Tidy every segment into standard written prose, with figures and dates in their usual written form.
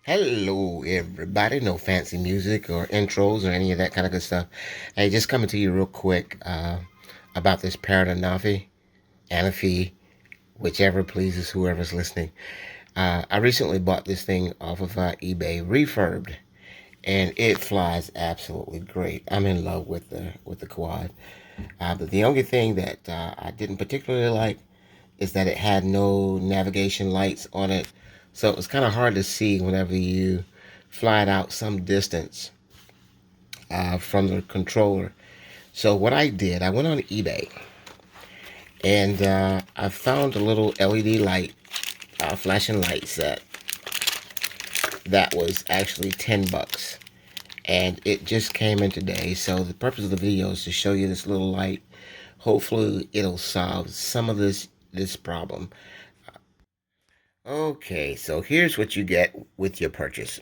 Hello, everybody. No fancy music or intros or any of that kind of good stuff. Hey, just coming to you real quick about this Parrot Anafi, whichever pleases whoever's listening. I recently bought this thing off of eBay, refurbed, and it flies absolutely great. I'm in love with the quad. But the only thing that I didn't particularly like is that it had no navigation lights on it. So it was kind of hard to see whenever you fly it out some distance from the controller. So what I did, I went on eBay and I found a little LED light, flashing light set that was actually 10 bucks. And it just came in today. So the purpose of the video is to show you this little light. Hopefully it'll solve some of this problem. Okay, so here's what you get with your purchase.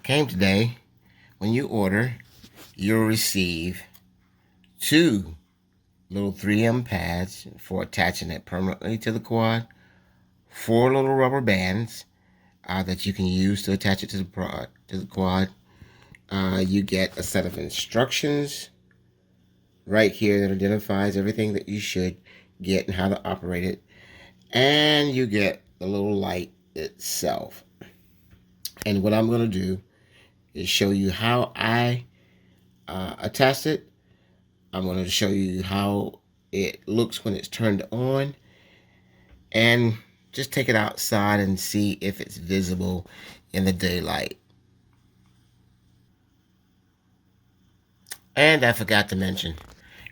Came today. When you order, you'll receive two little 3M pads for attaching it permanently to the quad, four little rubber bands that you can use to attach it to the quad. You get a set of instructions right here that identifies everything that you should get and how to operate it. And you get the little light itself. And what I'm going to do is show you how I attached it. I'm going to show you how it looks when it's turned on, and just take it outside and see if it's visible in the daylight. And I forgot to mention,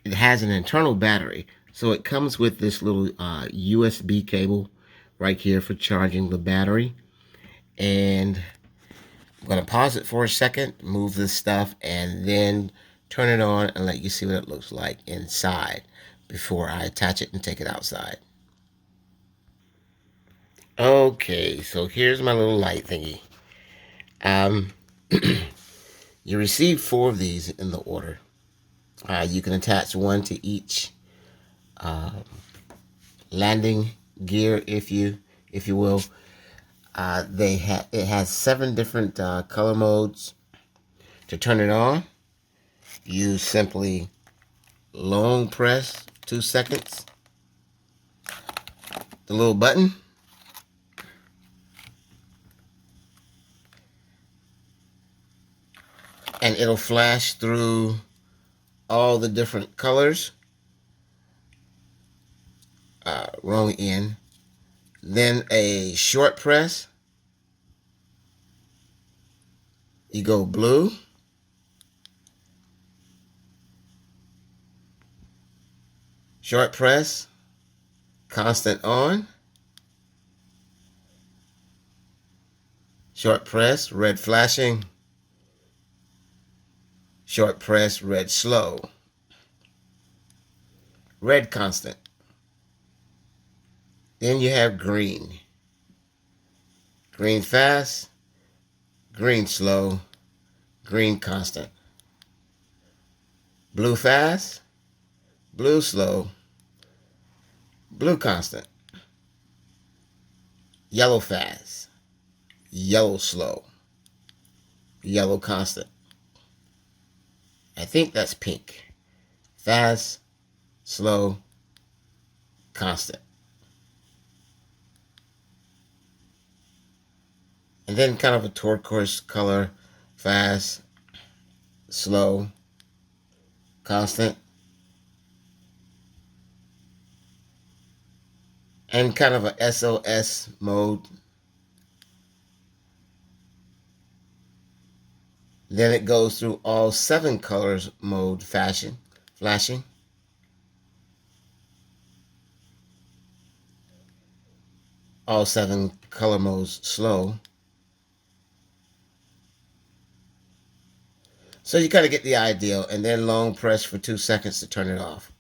it has an internal battery. So it comes with this little USB cable right here for charging the battery. And I'm going to pause it for a second, move this stuff, and then turn it on and let you see what it looks like inside before I attach it and take it outside. Okay, so here's my little light thingy. You receive four of these in the order. You can attach one to each landing gear, if you will. It has 7 different color modes. To turn it on, you simply long press 2 seconds the little button, and it'll flash through all the different colors. Wrong end. Then a short press, you go blue, short press, constant on, short press, red flashing, short press, red slow, red constant. Then you have green. Green fast, green slow, green constant. Blue fast, blue slow, blue constant. Yellow fast, yellow slow, yellow constant. I think that's pink. Fast, slow, constant. And then kind of a turquoise color, fast, slow, constant. And kind of a SOS mode. Then it goes through all 7 colors mode flashing. All 7 color modes slow. So you kind of get the idea, and then long press for 2 seconds to turn it off.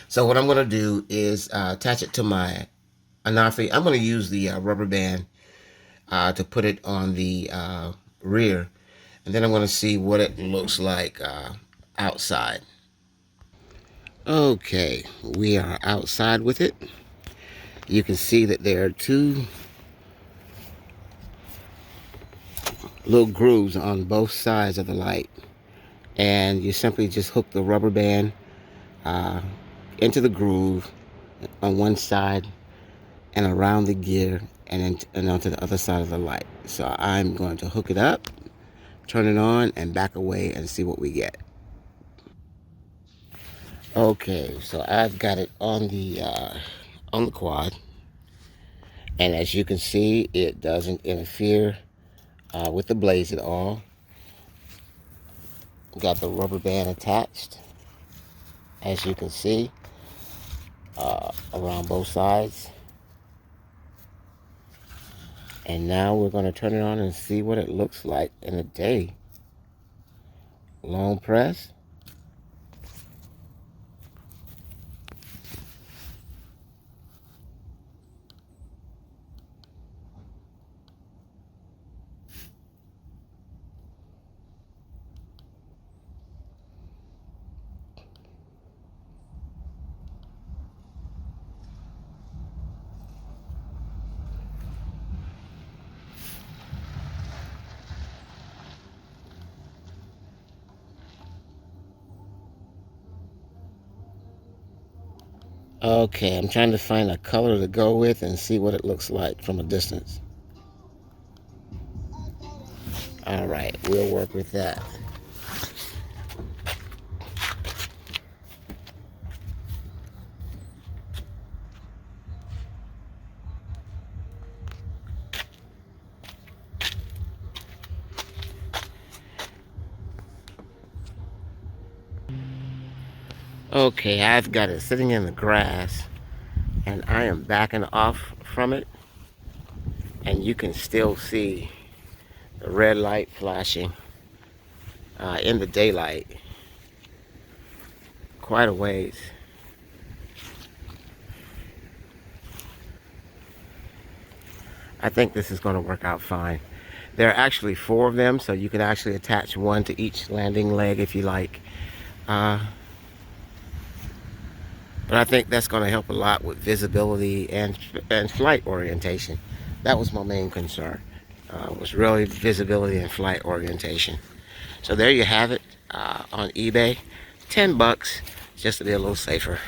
So what I'm going to do is attach it to my Anafi. I'm going to use the rubber band to put it on the rear, and then I'm going to see what it looks like outside. Okay, we are outside with it. You can see that there are 2 little grooves on both sides of the light, and you simply just hook the rubber band uh, into the groove on one side and around the gear and onto the other side of the light. So I'm going to hook it up, turn it on, and back away and see what we get. Okay, so I've got it on the quad, and as you can see, it doesn't interfere with the blaze at all. Got the rubber band attached, as you can see, around both sides. And now we're going to turn it on and see what it looks like in the day. Long press. Okay, I'm trying to find a color to go with and see what it looks like from a distance. All right, we'll work with that. Okay, I've got it sitting in the grass, and I am backing off from it, and you can still see the red light flashing in the daylight quite a ways. I think this is going to work out fine. There are actually 4 of them, so you can actually attach one to each landing leg if you like. But I think that's going to help a lot with visibility and flight orientation. That was my main concern, was really visibility and flight orientation. So there you have it on eBay. $10 just to be a little safer.